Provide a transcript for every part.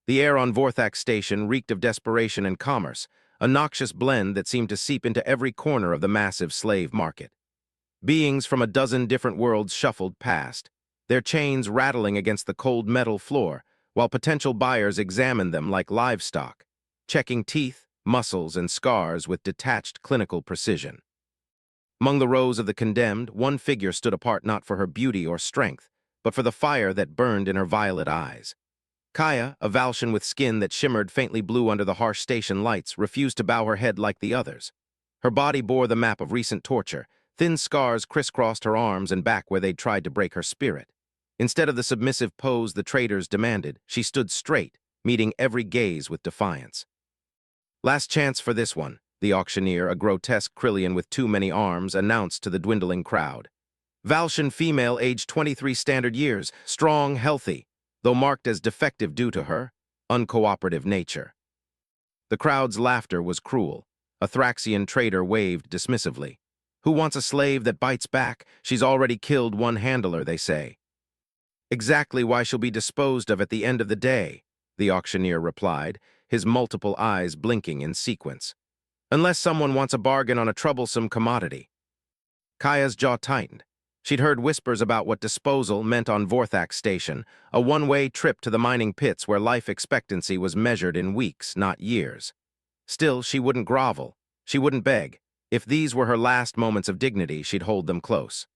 The air on Vorthak station reeked of desperation and commerce, a noxious blend that seemed to seep into every corner of the massive slave market. Beings from a dozen different worlds shuffled past, their chains rattling against the cold metal floor, while potential buyers examined them like livestock, checking teeth, muscles, and scars with detached clinical precision. Among the rows of the condemned, one figure stood apart not for her beauty or strength, but for the fire that burned in her violet eyes. Kaya, a Valshan with skin that shimmered faintly blue under the harsh station lights, refused to bow her head like the others. Her body bore the map of recent torture. Thin scars crisscrossed her arms and back where they'd tried to break her spirit. Instead of the submissive pose the traders demanded, she stood straight, meeting every gaze with defiance. "Last chance for this one," the auctioneer, a grotesque Krillian with too many arms, announced to the dwindling crowd. "Valshan female, age 23 standard years, strong, healthy, though marked as defective due to her uncooperative nature." The crowd's laughter was cruel. A Thraxian trader waved dismissively. "Who wants a slave that bites back? She's already killed one handler, they say." "Exactly why she'll be disposed of at the end of the day," the auctioneer replied, his multiple eyes blinking in sequence. "Unless someone wants a bargain on a troublesome commodity." Kaya's jaw tightened. She'd heard whispers about what disposal meant on Vorthak station, a one-way trip to the mining pits where life expectancy was measured in weeks, not years. Still, she wouldn't grovel. She wouldn't beg. If these were her last moments of dignity, she'd hold them close.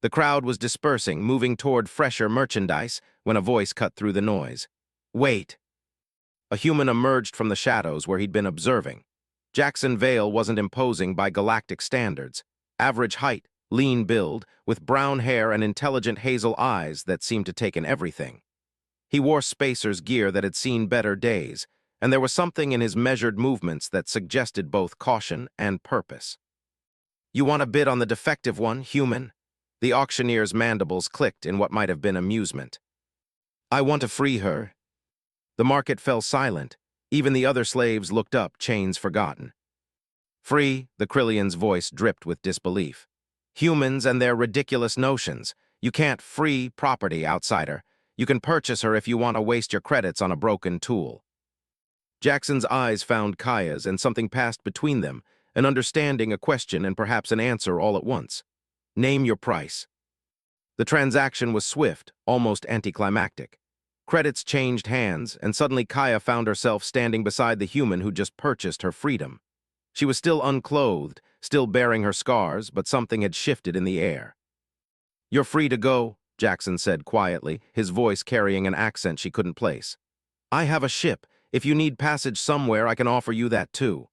The crowd was dispersing, moving toward fresher merchandise, when a voice cut through the noise. "Wait." A human emerged from the shadows where he'd been observing. Jackson Vale wasn't imposing by galactic standards. Average height, lean build, with brown hair and intelligent hazel eyes that seemed to take in everything. He wore spacer's gear that had seen better days, and there was something in his measured movements that suggested both caution and purpose. "You want a bid on the defective one, human?" The auctioneer's mandibles clicked in what might have been amusement. "I want to free her." The market fell silent. Even the other slaves looked up, chains forgotten. "Free?" The Krillian's voice dripped with disbelief. "Humans and their ridiculous notions. You can't free property, outsider. You can purchase her if you want to waste your credits on a broken tool." Jackson's eyes found Kaya's, and something passed between them, an understanding, a question, and perhaps an answer all at once. "Name your price." The transaction was swift, almost anticlimactic. Credits changed hands, and suddenly Kaya found herself standing beside the human who just purchased her freedom. She was still unclothed, still bearing her scars, but something had shifted in the air. "You're free to go," Jackson said quietly, his voice carrying an accent she couldn't place. "I have a ship. If you need passage somewhere, I can offer you that too."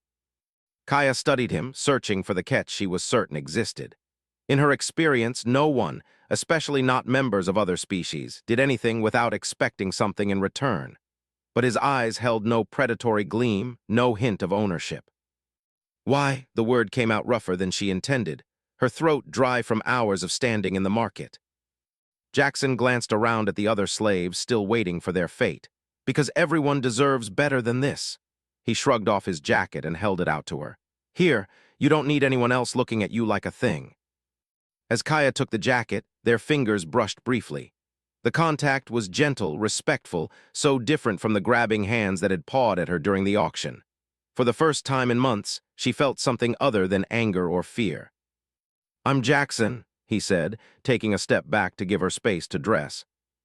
Kaya studied him, searching for the catch she was certain existed. In her experience, no one, especially not members of other species, did anything without expecting something in return. But his eyes held no predatory gleam, no hint of ownership. "Why?" The word came out rougher than she intended, her throat dry from hours of standing in the market. Jackson glanced around at the other slaves, still waiting for their fate. "Because everyone deserves better than this." He shrugged off his jacket and held it out to her. "Here, you don't need anyone else looking at you like a thing." As Kaya took the jacket, their fingers brushed briefly. The contact was gentle, respectful, so different from the grabbing hands that had pawed at her during the auction. For the first time in months, she felt something other than anger or fear. "I'm Jackson," he said, taking a step back to give her space to dress.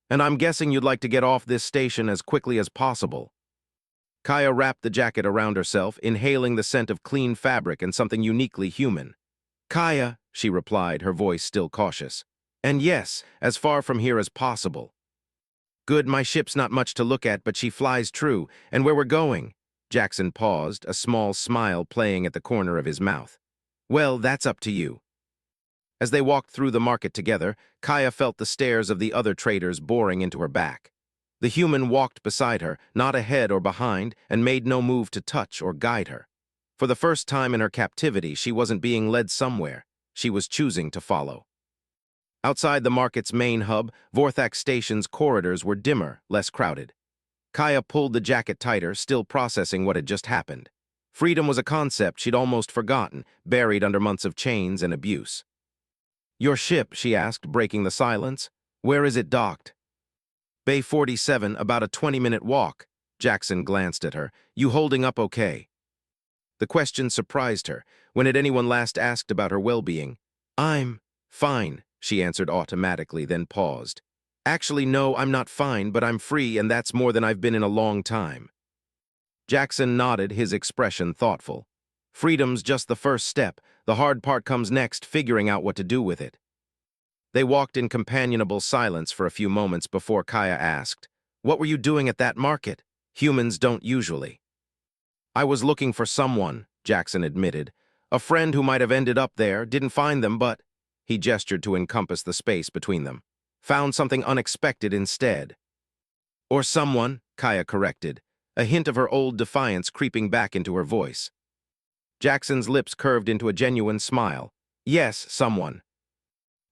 "And I'm guessing you'd like to get off this station as quickly as possible." Kaya wrapped the jacket around herself, inhaling the scent of clean fabric and something uniquely human. "Kaya," she replied, her voice still cautious. "And yes, as far from here as possible." "Good, my ship's not much to look at, but she flies true. And where we're going?" Jackson paused, a small smile playing at the corner of his mouth. "Well, that's up to you." As they walked through the market together, Kaya felt the stares of the other traders boring into her back. The human walked beside her, not ahead or behind, and made no move to touch or guide her. For the first time in her captivity, she wasn't being led somewhere. She was choosing to follow. Outside the market's main hub, Vorthak Station's corridors were dimmer, less crowded. Kaya pulled the jacket tighter, still processing what had just happened. Freedom was a concept she'd almost forgotten, buried under months of chains and abuse. "Your ship," she asked, breaking the silence. "Where is it docked?" "Bay 47, about a 20-minute walk." Jackson glanced at her. You holding up okay? The question surprised her. When had anyone last asked about her well-being? I'm fine, she answered automatically, then paused. Actually, no, I'm not fine, but I'm free, and that's more than I've been in a long time. Jackson nodded, his expression thoughtful. Freedom's just the first step. The hard part comes next, figuring out what to do with it. They walked in companionable silence for a few moments before Kaya asked, "What were you doing at that market? Humans don't usually." "I was looking for someone," Jackson admitted. "A friend who might have ended up there, didn't find them, but—" He gestured to encompass the space between them. "Found something unexpected instead." "Or someone," Kaya corrected, a hint of her old defiance creeping back into her voice. Jackson's lips curved into a genuine smile. "Yes, someone."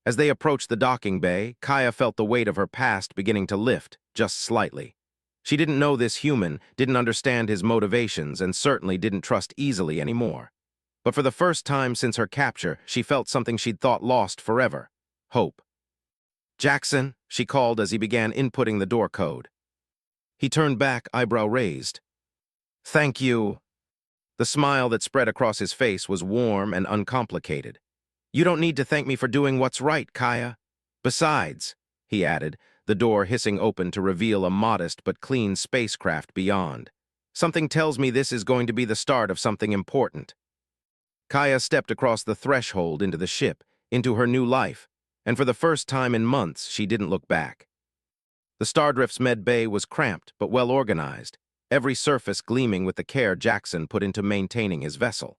As they approached the docking bay, Kaya felt the weight of her past beginning to lift, just slightly. She didn't know this human, didn't understand his motivations, and certainly didn't trust easily anymore. But for the first time since her capture, she felt something she'd thought lost forever: hope. "Jackson," she called as he began inputting the door code. He turned back, eyebrow raised. "Thank you." The smile that spread across his face was warm and uncomplicated. "You don't need to thank me for doing what's right, Kaya. Besides," he added, the door hissing open to reveal a modest but clean spacecraft beyond, "something tells me this is going to be the start of something important." Kaya stepped across the threshold into the ship, into her new life, and for the first time in months she didn't look back. The Stardrift's med bay was cramped but well organized, every surface gleaming with the care Jackson put into maintaining his vessel.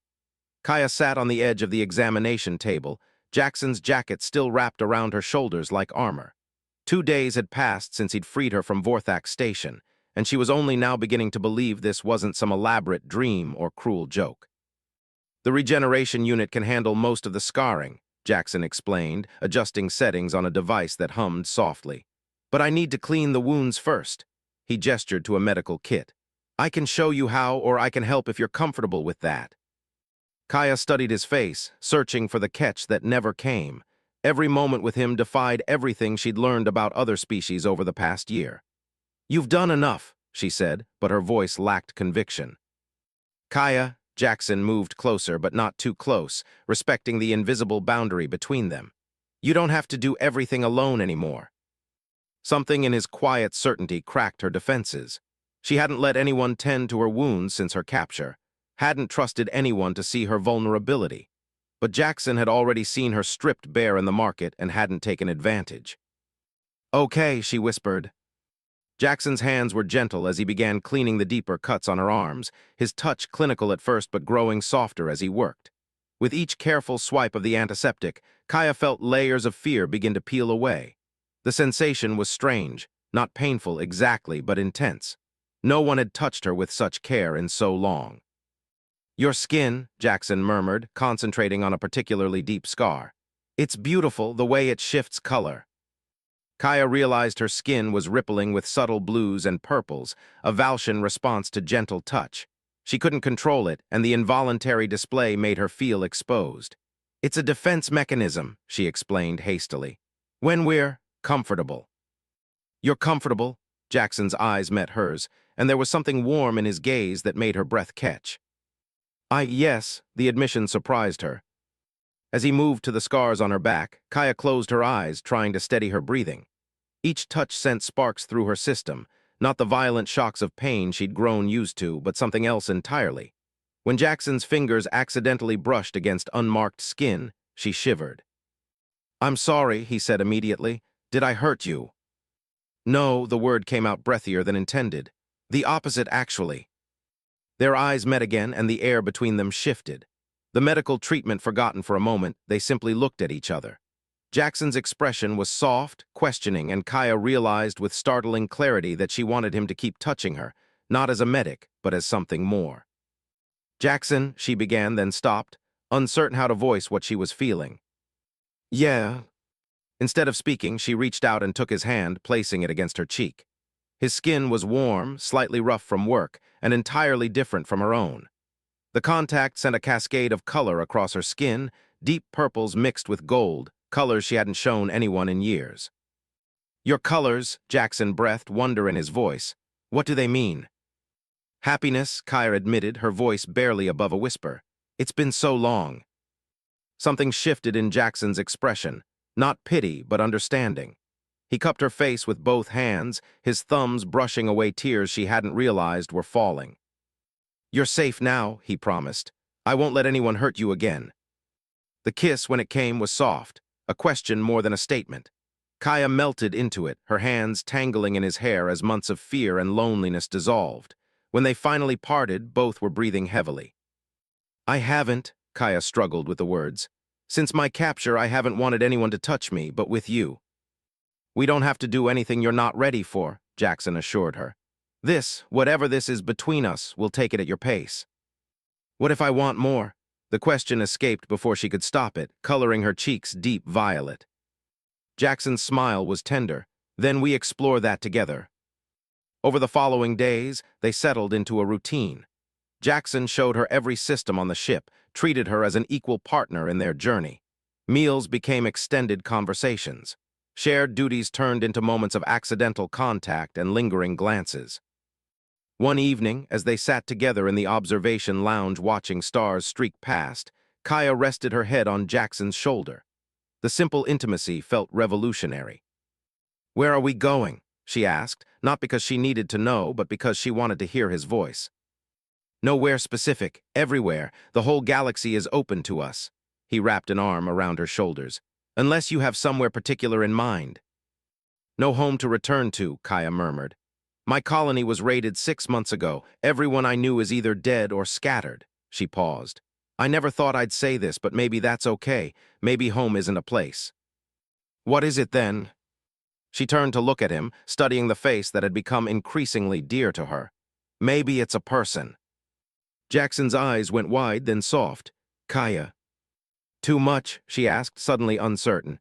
Kaya sat on the edge of the examination table, Jackson's jacket still wrapped around her shoulders like armor. 2 days had passed since he'd freed her from Vorthak Station, and she was only now beginning to believe this wasn't some elaborate dream or cruel joke. "The regeneration unit can handle most of the scarring," Jackson explained, adjusting settings on a device that hummed softly. "But I need to clean the wounds first." He gestured to a medical kit. "I can show you how, or I can help if you're comfortable with that." Kaya studied his face, searching for the catch that never came. Every moment with him defied everything she'd learned about other species over the past year. "You've done enough," she said, but her voice lacked conviction. "Kaya," Jackson moved closer, but not too close, respecting the invisible boundary between them. "You don't have to do everything alone anymore." Something in his quiet certainty cracked her defenses. She hadn't let anyone tend to her wounds since her capture, hadn't trusted anyone to see her vulnerability. But Jackson had already seen her stripped bare in the market and hadn't taken advantage. "Okay," she whispered. Jackson's hands were gentle as he began cleaning the deeper cuts on her arms, his touch clinical at first but growing softer as he worked. With each careful swipe of the antiseptic, Kaya felt layers of fear begin to peel away. The sensation was strange, not painful exactly, but intense. No one had touched her with such care in so long. "Your skin," Jackson murmured, concentrating on a particularly deep scar. "It's beautiful, the way it shifts color." Kaya realized her skin was rippling with subtle blues and purples, a Valshan response to gentle touch. She couldn't control it, and the involuntary display made her feel exposed. "It's a defense mechanism," she explained hastily. "When we're comfortable." "You're comfortable?" Jackson's eyes met hers, and there was something warm in his gaze that made her breath catch. Yes," the admission surprised her. As he moved to the scars on her back, Kaya closed her eyes, trying to steady her breathing. Each touch sent sparks through her system, not the violent shocks of pain she'd grown used to, but something else entirely. When Jackson's fingers accidentally brushed against unmarked skin, she shivered. "I'm sorry," he said immediately. "Did I hurt you?" "No," the word came out breathier than intended. "The opposite, actually." Their eyes met again, and the air between them shifted. The medical treatment forgotten for a moment, they simply looked at each other. Jackson's expression was soft, questioning, and Kaya realized with startling clarity that she wanted him to keep touching her, not as a medic, but as something more. "Jackson," she began, then stopped, uncertain how to voice what she was feeling. "Yeah." Instead of speaking, she reached out and took his hand, placing it against her cheek. His skin was warm, slightly rough from work, and entirely different from her own. The contact sent a cascade of color across her skin, deep purples mixed with gold, colors she hadn't shown anyone in years. "Your colors," Jackson breathed, wonder in his voice. "What do they mean?" Happiness, Kaya admitted, her voice barely above a whisper. It's been so long. Something shifted in Jackson's expression, not pity, but understanding. He cupped her face with both hands, his thumbs brushing away tears she hadn't realized were falling. You're safe now, he promised. I won't let anyone hurt you again. The kiss, when it came, was soft, a question more than a statement. Kaya melted into it, her hands tangling in his hair as months of fear and loneliness dissolved. When they finally parted, both were breathing heavily. I haven't, Kaya struggled with the words. Since my capture, I haven't wanted anyone to touch me, but with you. We don't have to do anything you're not ready for, Jackson assured her. Whatever this is between us, we'll take it at your pace. What if I want more? The question escaped before she could stop it, coloring her cheeks deep violet. Jackson's smile was tender. Then we explore that together. Over the following days, they settled into a routine. Jackson showed her every system on the ship, treated her as an equal partner in their journey. Meals became extended conversations. Shared duties turned into moments of accidental contact and lingering glances. One evening, as they sat together in the observation lounge watching stars streak past, Kaya rested her head on Jackson's shoulder. The simple intimacy felt revolutionary. Where are we going? She asked, not because she needed to know, but because she wanted to hear his voice. Nowhere specific, everywhere, the whole galaxy is open to us. He wrapped an arm around her shoulders. Unless you have somewhere particular in mind. No home to return to, Kaya murmured. My colony was raided 6 months ago. Everyone I knew is either dead or scattered. She paused. I never thought I'd say this, but maybe that's okay. Maybe home isn't a place. What is it then? She turned to look at him, studying the face that had become increasingly dear to her. Maybe it's a person. Jackson's eyes went wide, then soft. Kaya. Too much? She asked, suddenly uncertain.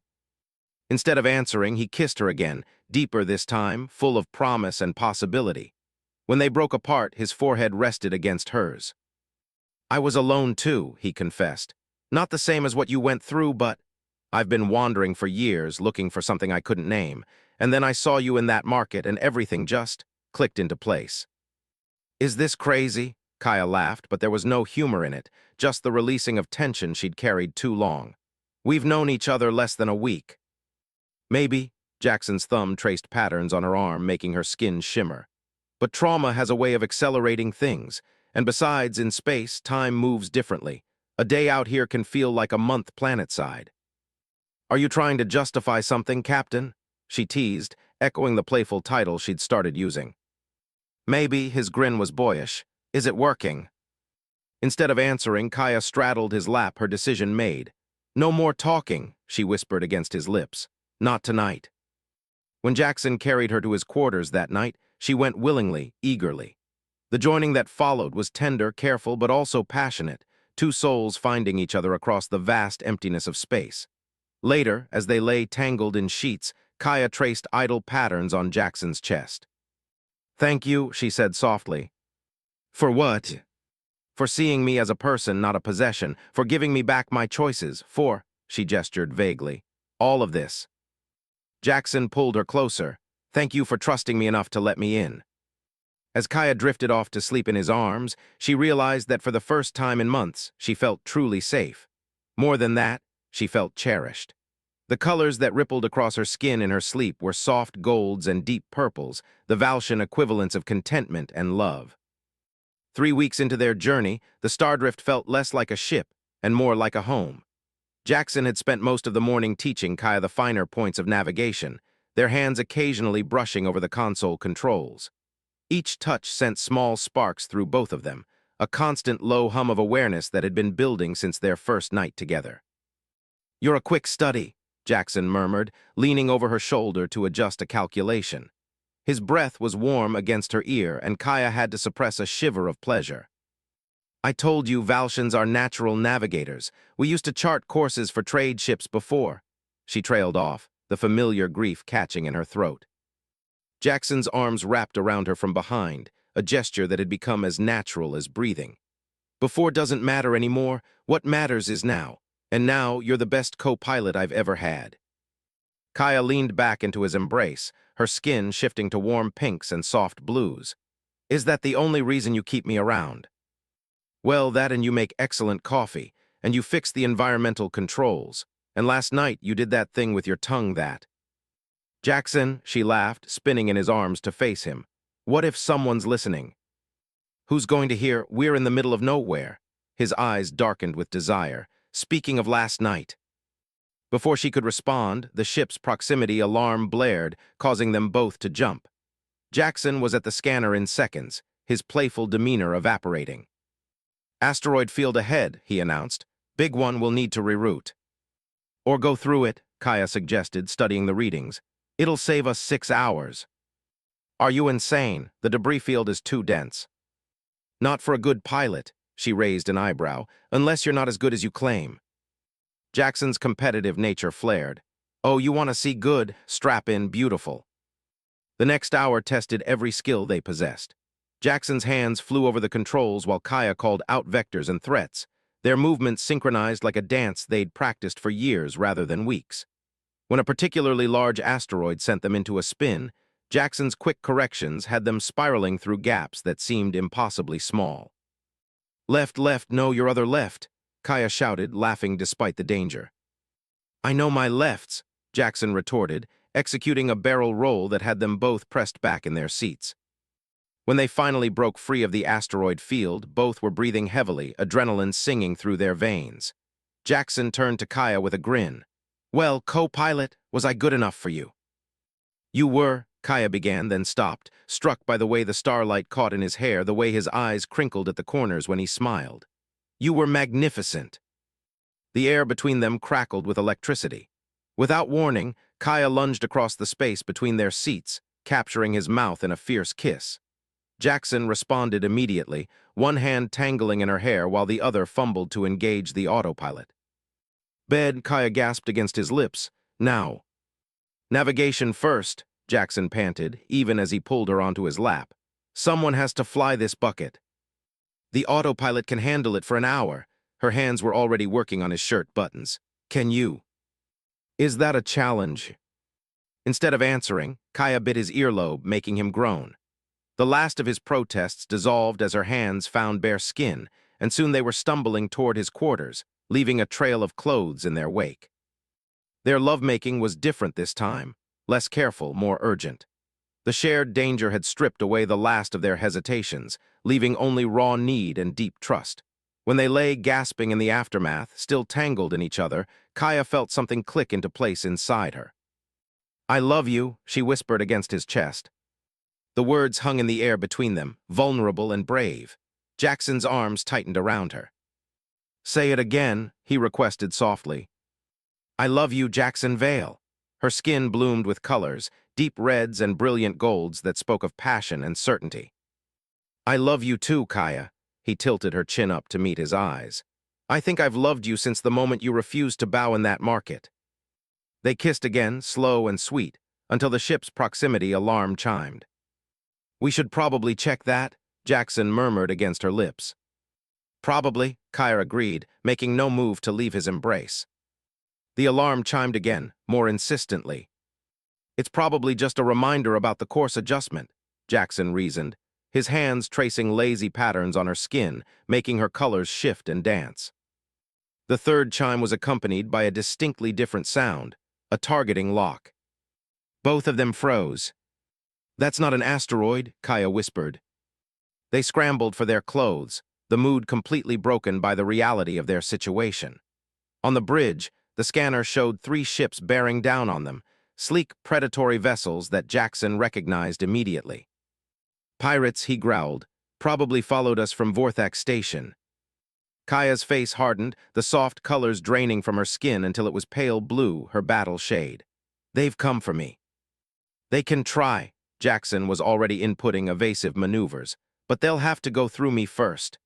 Instead of answering, he kissed her again, deeper this time, full of promise and possibility. When they broke apart, his forehead rested against hers. I was alone too, he confessed. Not the same as what you went through, but I've been wandering for years, looking for something I couldn't name, and then I saw you in that market and everything just clicked into place. Is this crazy? Kaya laughed, but there was no humor in it, just the releasing of tension she'd carried too long. We've known each other less than a week. Maybe, Jackson's thumb traced patterns on her arm, making her skin shimmer. But trauma has a way of accelerating things, and besides, in space, time moves differently. A day out here can feel like a month planetside. Are you trying to justify something, Captain? She teased, echoing the playful title she'd started using. Maybe, his grin was boyish. Is it working? Instead of answering, Kaya straddled his lap, her decision made. No more talking, she whispered against his lips. Not tonight. When Jackson carried her to his quarters that night, she went willingly, eagerly. The joining that followed was tender, careful, but also passionate, two souls finding each other across the vast emptiness of space. Later, as they lay tangled in sheets, Kaya traced idle patterns on Jackson's chest. Thank you, she said softly. For what? For seeing me as a person, not a possession, for giving me back my choices, she gestured vaguely, all of this. Jackson pulled her closer. Thank you for trusting me enough to let me in. As Kaya drifted off to sleep in his arms, she realized that for the first time in months, she felt truly safe. More than that, she felt cherished. The colors that rippled across her skin in her sleep were soft golds and deep purples, the Valshan equivalents of contentment and love. 3 weeks into their journey, the Stardrift felt less like a ship and more like a home. Jackson had spent most of the morning teaching Kaya the finer points of navigation, their hands occasionally brushing over the console controls. Each touch sent small sparks through both of them, a constant low hum of awareness that had been building since their first night together. You're a quick study, Jackson murmured, leaning over her shoulder to adjust a calculation. His breath was warm against her ear, and Kaya had to suppress a shiver of pleasure. I told you Valshans are natural navigators. We used to chart courses for trade ships before. She trailed off, the familiar grief catching in her throat. Jackson's arms wrapped around her from behind, a gesture that had become as natural as breathing. Before doesn't matter anymore. What matters is now. And now you're the best co-pilot I've ever had. Kaya leaned back into his embrace, her skin shifting to warm pinks and soft blues. Is that the only reason you keep me around? Well, that and you make excellent coffee, and you fix the environmental controls. And last night you did that thing with your tongue that. Jackson, she laughed, spinning in his arms to face him. What if someone's listening? Who's going to hear, we're in the middle of nowhere? His eyes darkened with desire. Speaking of last night. Before she could respond, the ship's proximity alarm blared, causing them both to jump. Jackson was at the scanner in seconds, his playful demeanor evaporating. Asteroid field ahead, he announced. Big one will need to reroute. Or go through it, Kaya suggested, studying the readings. It'll save us 6 hours. Are you insane? The debris field is too dense. Not for a good pilot, she raised an eyebrow, unless you're not as good as you claim. Jackson's competitive nature flared. Oh, you want to see good, strap in beautiful. The next hour tested every skill they possessed. Jackson's hands flew over the controls while Kaya called out vectors and threats, their movements synchronized like a dance they'd practiced for years rather than weeks. When a particularly large asteroid sent them into a spin, Jackson's quick corrections had them spiraling through gaps that seemed impossibly small. Left, left, no, your other left, Kaya shouted, laughing despite the danger. I know my lefts, Jackson retorted, executing a barrel roll that had them both pressed back in their seats. When they finally broke free of the asteroid field, both were breathing heavily, adrenaline singing through their veins. Jackson turned to Kaya with a grin. Well, co-pilot, was I good enough for you? You were, Kaya began, then stopped, struck by the way the starlight caught in his hair, the way his eyes crinkled at the corners when he smiled. You were magnificent. The air between them crackled with electricity. Without warning, Kaya lunged across the space between their seats, capturing his mouth in a fierce kiss. Jackson responded immediately, one hand tangling in her hair while the other fumbled to engage the autopilot. Bed, Kaya gasped against his lips. Now. Navigation first, Jackson panted, even as he pulled her onto his lap. Someone has to fly this bucket. The autopilot can handle it for an hour. Her hands were already working on his shirt buttons. Can you? Is that a challenge? Instead of answering, Kaya bit his earlobe, making him groan. The last of his protests dissolved as her hands found bare skin, and soon they were stumbling toward his quarters, leaving a trail of clothes in their wake. Their lovemaking was different this time, less careful, more urgent. The shared danger had stripped away the last of their hesitations, leaving only raw need and deep trust. When they lay gasping in the aftermath, still tangled in each other, Kaya felt something click into place inside her. I love you, she whispered against his chest. The words hung in the air between them, vulnerable and brave. Jackson's arms tightened around her. Say it again, he requested softly. I love you, Jackson Vale. Her skin bloomed with colors, deep reds and brilliant golds that spoke of passion and certainty. I love you too, Kaya. He tilted her chin up to meet his eyes. I think I've loved you since the moment you refused to bow in that market. They kissed again, slow and sweet, until the ship's proximity alarm chimed. We should probably check that, Jackson murmured against her lips. Probably, Kaya agreed, making no move to leave his embrace. The alarm chimed again, more insistently. It's probably just a reminder about the course adjustment, Jackson reasoned, his hands tracing lazy patterns on her skin, making her colors shift and dance. The third chime was accompanied by a distinctly different sound, a targeting lock. Both of them froze. That's not an asteroid, Kaya whispered. They scrambled for their clothes, the mood completely broken by the reality of their situation. On the bridge, the scanner showed 3 ships bearing down on them, sleek predatory vessels that Jackson recognized immediately. Pirates, he growled, probably followed us from Vorthak Station. Kaya's face hardened, the soft colors draining from her skin until it was pale blue, her battle shade. They've come for me. They can try, Jackson was already inputting evasive maneuvers, but they'll have to go through me first.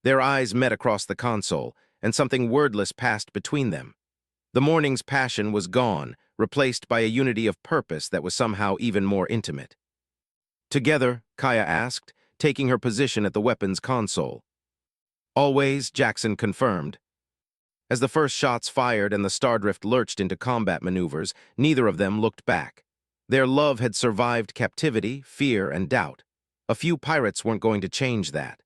Their eyes met across the console, and something wordless passed between them. The morning's passion was gone, replaced by a unity of purpose that was somehow even more intimate. Together, Kaya asked, taking her position at the weapons console. Always, Jackson confirmed. As the first shots fired and the Stardrift lurched into combat maneuvers, neither of them looked back. Their love had survived captivity, fear, and doubt. A few pirates weren't going to change that.